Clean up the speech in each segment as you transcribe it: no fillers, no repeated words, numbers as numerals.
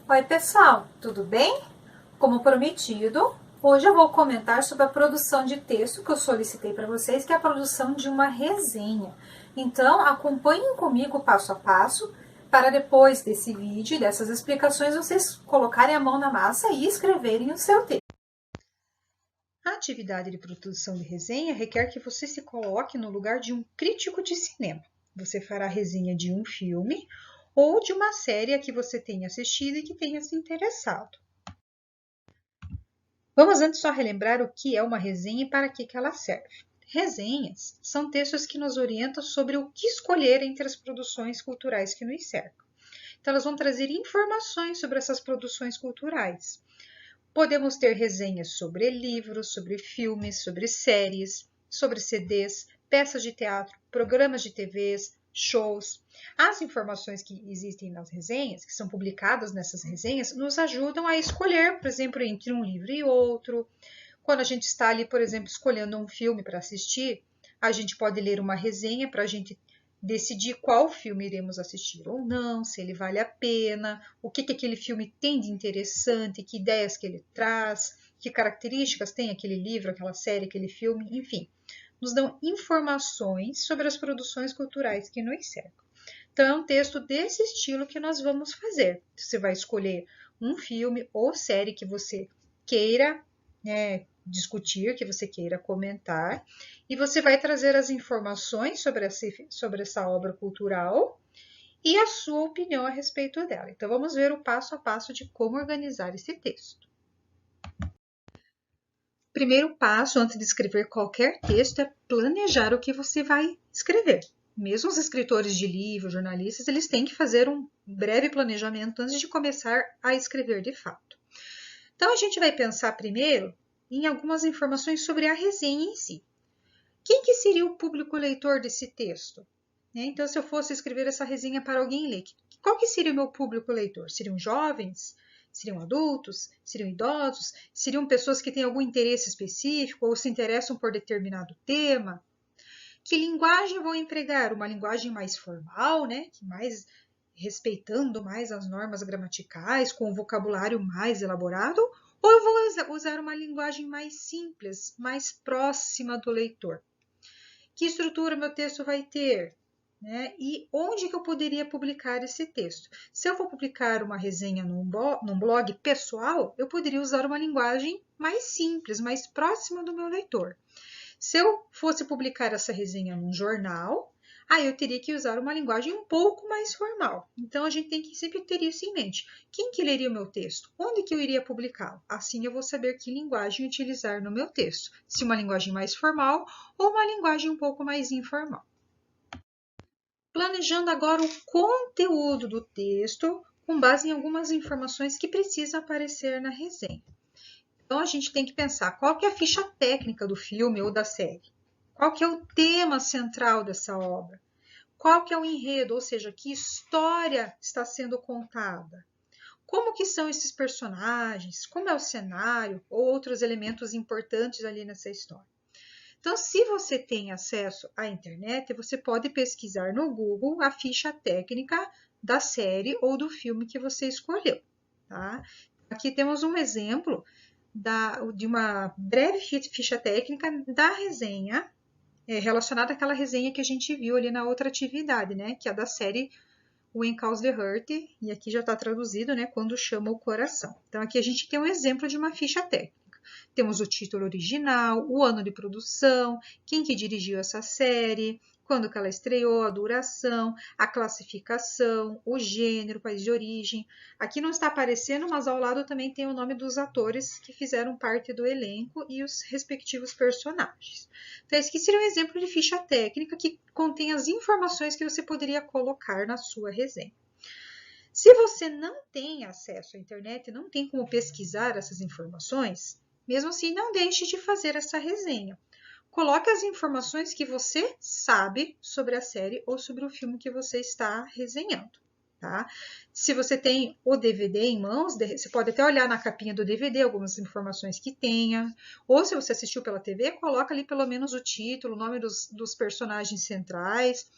Oi, pessoal, tudo bem? Como prometido, hoje eu vou comentar sobre a produção de texto que eu solicitei para vocês, que é a produção de uma resenha. Então, acompanhem comigo passo a passo, para depois desse vídeo, dessas explicações, vocês colocarem a mão na massa e escreverem o seu texto. A atividade de produção de resenha requer que você se coloque no lugar de um crítico de cinema. Você fará resenha de um filme ou de uma série a que você tenha assistido e que tenha se interessado. Vamos antes só relembrar o que é uma resenha e para que ela serve. Resenhas são textos que nos orientam sobre o que escolher entre as produções culturais que nos cercam. Então, elas vão trazer informações sobre essas produções culturais. Podemos ter resenhas sobre livros, sobre filmes, sobre séries, sobre CDs, peças de teatro, programas de TVs, shows. As informações que existem nas resenhas, que são publicadas nessas resenhas, nos ajudam a escolher, por exemplo, entre um livro e outro. Quando a gente está ali, por exemplo, escolhendo um filme para assistir, a gente pode ler uma resenha para a gente decidir qual filme iremos assistir ou não, se ele vale a pena, o que aquele filme tem de interessante, que ideias que ele traz, que características tem aquele livro, aquela série, aquele filme, enfim. Nos dão informações sobre as produções culturais que nos cercam. Então, é um texto desse estilo que nós vamos fazer. Você vai escolher um filme ou série que você queira, né, discutir, que você queira comentar, e você vai trazer as informações sobre essa obra cultural e a sua opinião a respeito dela. Então, vamos ver o passo a passo de como organizar esse texto. O primeiro passo, antes de escrever qualquer texto, é planejar o que você vai escrever. Mesmo os escritores de livros, jornalistas, eles têm que fazer um breve planejamento antes de começar a escrever de fato. Então, a gente vai pensar primeiro em algumas informações sobre a resenha em si. Quem que seria o público leitor desse texto? Então, se eu fosse escrever essa resenha para alguém ler, qual que seria o meu público leitor? Seriam jovens? Seriam adultos? Seriam idosos? Seriam pessoas que têm algum interesse específico ou se interessam por determinado tema? Que linguagem vou empregar? Uma linguagem mais formal, né? Mais respeitando mais as normas gramaticais, com um vocabulário mais elaborado? Ou eu vou usar uma linguagem mais simples, mais próxima do leitor? Que estrutura meu texto vai ter? Né? E onde que eu poderia publicar esse texto? Se eu vou publicar uma resenha num blog pessoal, eu poderia usar uma linguagem mais simples, mais próxima do meu leitor. Se eu fosse publicar essa resenha num jornal, aí eu teria que usar uma linguagem um pouco mais formal. Então, a gente tem que sempre ter isso em mente. Quem que leria o meu texto? Onde que eu iria publicá-lo? Assim eu vou saber que linguagem utilizar no meu texto. Se uma linguagem mais formal ou uma linguagem um pouco mais informal. Planejando agora o conteúdo do texto com base em algumas informações que precisam aparecer na resenha. Então, a gente tem que pensar qual que é a ficha técnica do filme ou da série. Qual que é o tema central dessa obra? Qual que é o enredo, ou seja, que história está sendo contada? Como que são esses personagens? Como é o cenário ou outros elementos importantes ali nessa história? Então, se você tem acesso à internet, você pode pesquisar no Google a ficha técnica da série ou do filme que você escolheu. Tá? Aqui temos um exemplo de uma breve ficha técnica da resenha, relacionada àquela resenha que a gente viu ali na outra atividade, né? Que é da série When Calls the Heart, e aqui já está traduzido, né? Quando chama o coração. Então, aqui a gente tem um exemplo de uma ficha técnica. Temos o título original, o ano de produção, quem que dirigiu essa série, quando que ela estreou, a duração, a classificação, o gênero, o país de origem. Aqui não está aparecendo, mas ao lado também tem o nome dos atores que fizeram parte do elenco e os respectivos personagens. Então, esse aqui seria um exemplo de ficha técnica que contém as informações que você poderia colocar na sua resenha. Se você não tem acesso à internet, não tem como pesquisar essas informações, mesmo assim, não deixe de fazer essa resenha. Coloque as informações que você sabe sobre a série ou sobre o filme que você está resenhando. Tá? Se você tem o DVD em mãos, você pode até olhar na capinha do DVD algumas informações que tenha. Ou se você assistiu pela TV, coloca ali pelo menos o título, o nome dos personagens centrais,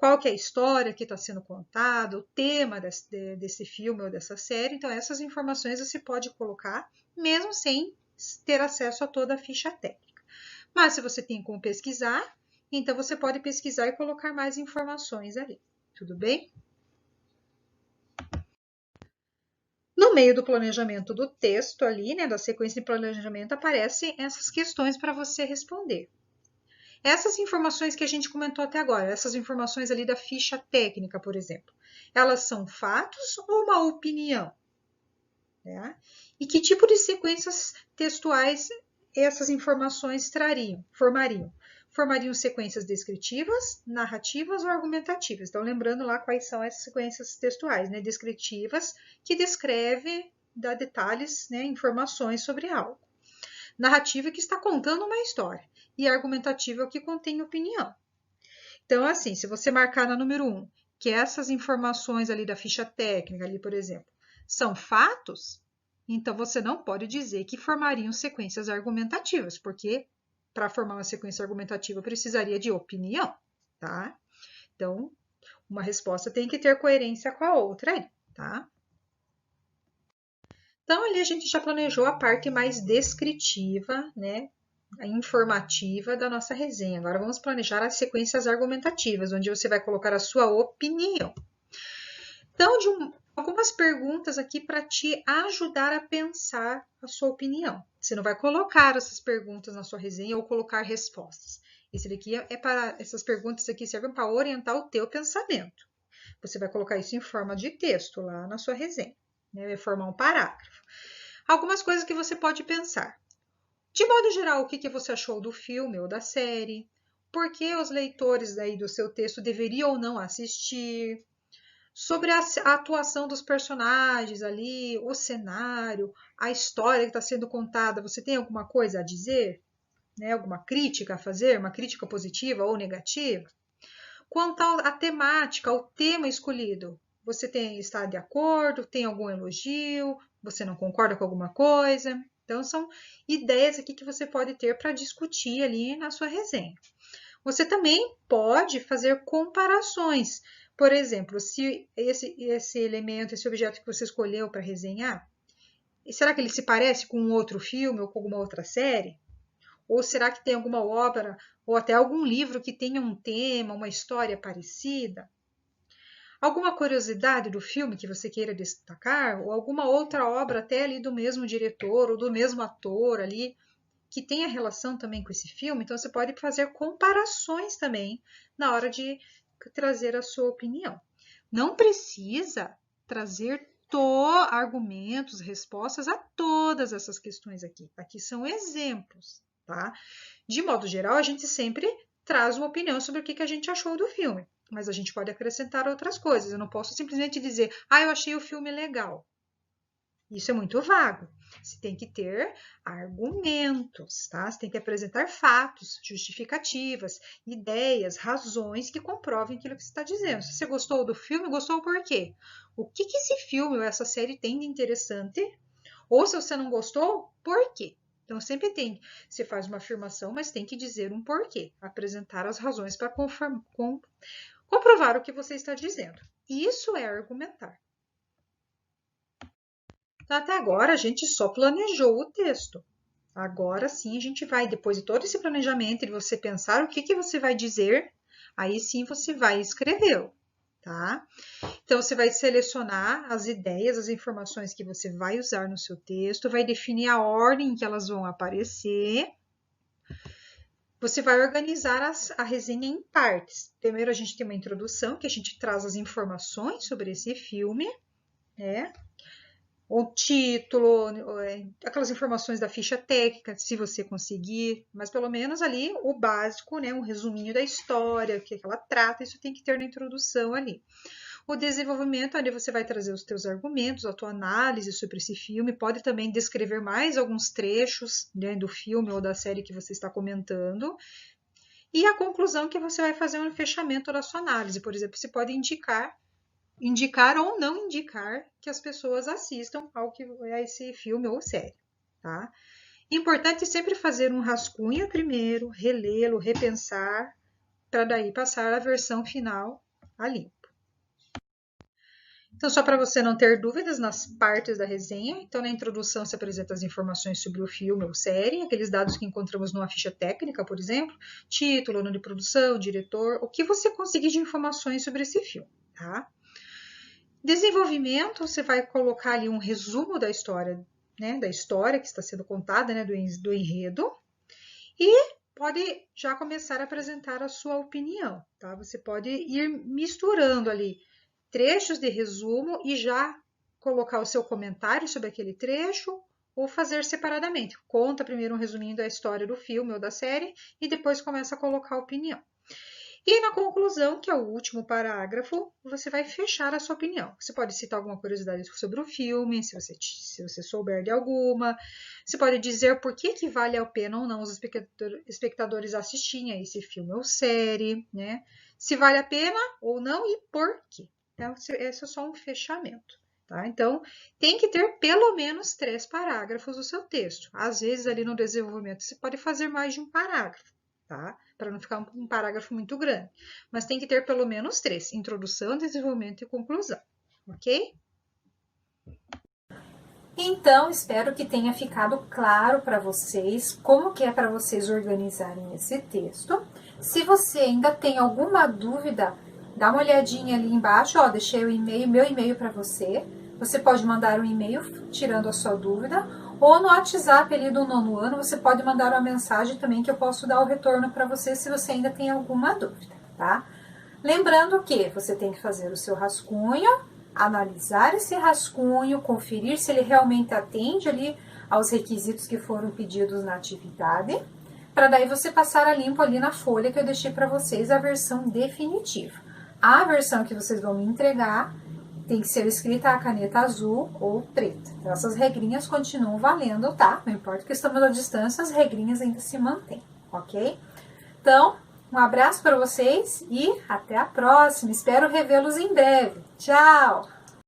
qual que é a história que está sendo contada, o tema desse filme ou dessa série. Então, essas informações você pode colocar, mesmo sem ter acesso a toda a ficha técnica. Mas se você tem como pesquisar, então você pode pesquisar e colocar mais informações ali. Tudo bem? No meio do planejamento do texto ali, né, da sequência de planejamento, aparecem essas questões para você responder. Essas informações que a gente comentou até agora, essas informações ali da ficha técnica, por exemplo, elas são fatos ou uma opinião? Né? E que tipo de sequências textuais essas informações formariam? Formariam sequências descritivas, narrativas ou argumentativas. Então, lembrando lá quais são essas sequências textuais, né? Descritivas, que descreve, dá detalhes, né? Informações sobre algo. Narrativa, que está contando uma história. E argumentativa, que contém opinião. Então, assim, se você marcar na número 1, que essas informações ali da ficha técnica, ali, por exemplo, são fatos, então você não pode dizer que formariam sequências argumentativas, porque para formar uma sequência argumentativa precisaria de opinião, tá? Então, uma resposta tem que ter coerência com a outra aí, tá? Então, ali a gente já planejou a parte mais descritiva, né? A informativa da nossa resenha. Agora vamos planejar as sequências argumentativas, onde você vai colocar a sua opinião. Então, algumas perguntas aqui para te ajudar a pensar a sua opinião. Você não vai colocar essas perguntas na sua resenha ou colocar respostas. Essas perguntas aqui servem para orientar o teu pensamento. Você vai colocar isso em forma de texto lá na sua resenha, né? Vai formar um parágrafo. Algumas coisas que você pode pensar. De modo geral, o que você achou do filme ou da série? Por que os leitores daí do seu texto deveriam ou não assistir? Sobre a atuação dos personagens ali, o cenário, a história que está sendo contada, você tem alguma coisa a dizer? Né? Alguma crítica a fazer? Uma crítica positiva ou negativa? Quanto à temática, ao tema escolhido, você está de acordo? Tem algum elogio? Você não concorda com alguma coisa? Então, são ideias aqui que você pode ter para discutir ali na sua resenha. Você também pode fazer comparações. Por exemplo, se esse elemento, esse objeto que você escolheu para resenhar, será que ele se parece com um outro filme ou com alguma outra série? Ou será que tem alguma obra ou até algum livro que tenha um tema, uma história parecida? Alguma curiosidade do filme que você queira destacar? Ou alguma outra obra até ali do mesmo diretor ou do mesmo ator ali que tenha relação também com esse filme? Então você pode fazer comparações também na hora de trazer a sua opinião. Não precisa trazer argumentos, respostas a todas essas questões aqui. Aqui são exemplos, tá? De modo geral, a gente sempre traz uma opinião sobre o que a gente achou do filme, mas a gente pode acrescentar outras coisas. Eu não posso simplesmente dizer, eu achei o filme legal. Isso é muito vago. Você tem que ter argumentos, tá? Você tem que apresentar fatos, justificativas, ideias, razões que comprovem aquilo que você está dizendo. Se você gostou do filme, gostou por quê? O que esse filme ou essa série tem de interessante? Ou se você não gostou, por quê? Então, sempre você faz uma afirmação, mas tem que dizer um porquê, apresentar as razões para comprovar o que você está dizendo. Isso é argumentar. Então, até agora, a gente só planejou o texto. Agora sim, a gente vai, depois de todo esse planejamento, de você pensar o que você vai dizer, aí sim você vai escrevê-lo, tá? Então, você vai selecionar as ideias, as informações que você vai usar no seu texto, vai definir a ordem em que elas vão aparecer. Você vai organizar a resenha em partes. Primeiro, a gente tem uma introdução, que a gente traz as informações sobre esse filme, né? O título, aquelas informações da ficha técnica, se você conseguir, mas pelo menos ali o básico, né, um resuminho da história, o que ela trata, isso tem que ter na introdução ali. O desenvolvimento, onde você vai trazer os teus argumentos, a tua análise sobre esse filme, pode também descrever mais alguns trechos, né, do filme ou da série que você está comentando. E a conclusão, que você vai fazer um fechamento da sua análise. Por exemplo, você pode indicar ou não indicar que as pessoas assistam a esse filme ou série, tá? Importante sempre fazer um rascunho primeiro, relê-lo, repensar, para daí passar a versão final a limpo. Então, só para você não ter dúvidas nas partes da resenha, então na introdução se apresenta as informações sobre o filme ou série, aqueles dados que encontramos numa ficha técnica, por exemplo, título, ano de produção, diretor, o que você conseguir de informações sobre esse filme, tá? Desenvolvimento, você vai colocar ali um resumo da história, né, da história que está sendo contada, né, do enredo, e pode já começar a apresentar a sua opinião, tá? Você pode ir misturando ali trechos de resumo e já colocar o seu comentário sobre aquele trecho ou fazer separadamente. Conta primeiro um resuminho da história do filme ou da série e depois começa a colocar a opinião. E na conclusão, que é o último parágrafo, você vai fechar a sua opinião. Você pode citar alguma curiosidade sobre o filme, se você souber de alguma. Você pode dizer por que vale a pena ou não os espectadores assistirem a esse filme ou série, né? Se vale a pena ou não e por quê. Então, esse é só um fechamento, tá? Então, tem que ter pelo menos 3 parágrafos o seu texto. Às vezes, ali no desenvolvimento, você pode fazer mais de um parágrafo, tá? Para não ficar um parágrafo muito grande. Mas tem que ter pelo menos 3, introdução, desenvolvimento e conclusão, ok? Então, espero que tenha ficado claro para vocês como que é para vocês organizarem esse texto. Se você ainda tem alguma dúvida, dá uma olhadinha ali embaixo, ó, deixei o e-mail, meu e-mail para você. Você pode mandar um e-mail tirando a sua dúvida, ou no WhatsApp ali do 9º ano, você pode mandar uma mensagem também que eu posso dar o retorno para você se você ainda tem alguma dúvida, tá? Lembrando que você tem que fazer o seu rascunho, analisar esse rascunho, conferir se ele realmente atende ali aos requisitos que foram pedidos na atividade, para daí você passar a limpo ali na folha que eu deixei para vocês a versão definitiva. A versão que vocês vão me entregar tem que ser escrita a caneta azul ou preta. Então, essas regrinhas continuam valendo, tá? Não importa que estamos à distância, as regrinhas ainda se mantêm, ok? Então, um abraço para vocês e até a próxima. Espero revê-los em breve. Tchau!